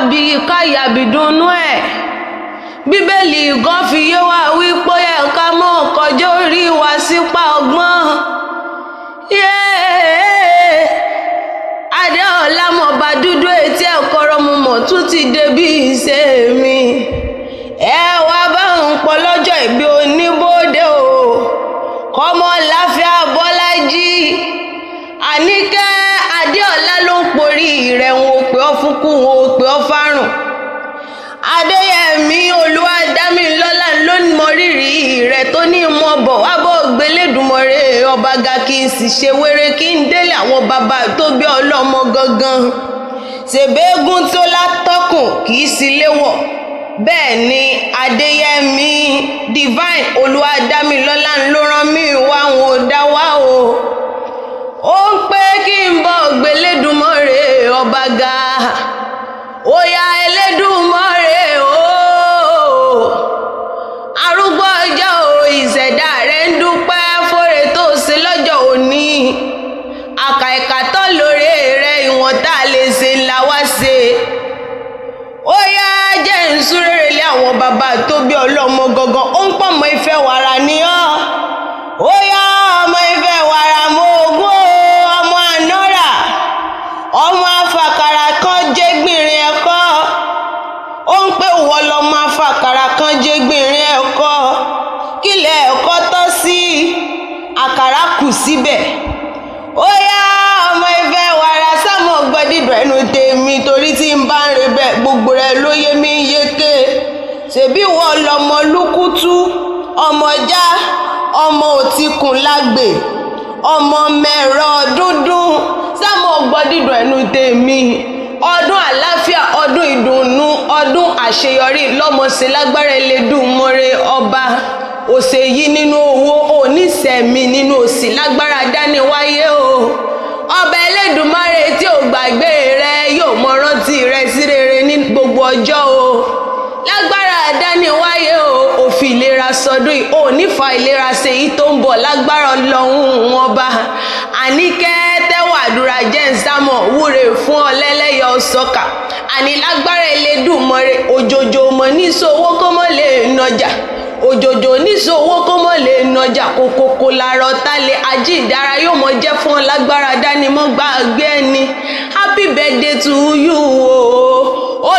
bí káyàbí dunnú ẹ̀. Bíbélì gan fi yé wa wípé yẹ ká mọ̀ kọjá orí wa sípa ọgbọ́n. Adéọlá mọ̀ọ́ba dúdú etí ẹ̀kọ́rọ́ mu mọ̀ tún ti dé bí ìṣe mi. Ẹ wá bá ń pọ̀ lọ́jọ́ ìbí oníbòde o. Kọ́mọ láfíà Bọ́lájí. Àníkẹ́ Adéọlá ló ń porí rẹ̀ wọn ò pé ọ fún kú wọn ò pé ọ fárùn. Adéyẹmí Olúwadámilọ́lá ló ń mọ rírì rẹ̀ tó ní mọ̀ bọ̀ wá bọ́ gbélédùmarè ọba ga kí n sì ṣe wéré kí n délé àwọn bàbá tó bí ọlọ́mọ gangan. Ṣèbéégún tó látọ́kùn kì í sì léwọ̀. Bẹ́ẹ̀ ni Adéyẹmí Divine Olúwadámilọ́lá ló rán mi wá wọn ò dá wá o. Ó ń pé kí n bọ́ gbélédùmarè ọba ga. Ó yá Elédùmarè o. Arúgbó ọjọ́ o ìṣẹ̀dá rẹ̀ ń dúpẹ́ fóore tó ṣe lọ́jọ́ òní. Àkà ìkà tán lóore rẹ̀ ìwọ̀n tá a lè ṣe ńlá wá ṣe. Ó yá jẹ́ ń súréré lé àwọn bàbá tó bí ọlọ́mọ gangan. Ó ń pọ̀ mọ́ Ifẹ̀ wàrà ni ọ́. Ó yá ọmọ Ifẹ̀ wàrà mo ogún o. Ọmọ ànọ́rà. Ọmọ afàkàrà kan jẹ́gbìnrin ẹ̀kọ́. Ó ń pé wọ́n lọ́mọ afàkàrà kan jẹ́gbìnrin ẹ̀kọ́. Kílẹ̀ ẹ̀kọ́ tọ́ sí àkàrà kù síbẹ̀. Ó yá ọmọ Ifẹ̀ wàrà sámọ̀ gbọ́dídọ̀ ẹnu tèmi torí tí n bá ń re bẹ́ẹ̀ gbogbo rẹ̀ ló yé mi yéké. Ṣèbí wọ́n lọ́mọ lúkútú ọmọjá ọmọ òtíkùn lágbè ọmọ mẹ́rọ dúndún sámọ̀ gbọ́dídọ̀ ẹnu tèmi. Ọdún àlàáfíà ọdún ìdùnnú ọdún àṣeyọrí lọ́mọṣe lágbára Elédùmarè ọba. Òṣè yìí nínú owó oníṣẹ̀mí nínú òṣì lágbára dání wáyé o. Ọba Elédùmarè tí ò gbàgbé rẹ yóò mọ rántí rẹ sí rere ní gbogbo ọjọ́ o. Lágbára dání wáyé o. Òfin ìlera sọdún yìí ò nífa ìlera ṣe èyí tó ń bọ̀ lágbára Ọlọ́run ọba. Àníkẹ́ tẹ́wàdúrà jẹ́ ń sámọ̀ wúre fún ọ lẹ́lẹ́yẹ ọ̀sọ́kà. Àní lágbára Elédùmarè òjòjò mọ̀ níṣòwò kó mọ̀ lè nọjà. Òjòjò níṣòwò kó mọ̀ lè nọjà kòkòkò làárọ̀ tálẹ̀ ají ìdára yóò mọ̀ jẹ́ fún ọ lágbára dání mọ́ gbàgbé ẹni. Happy birthday to you o.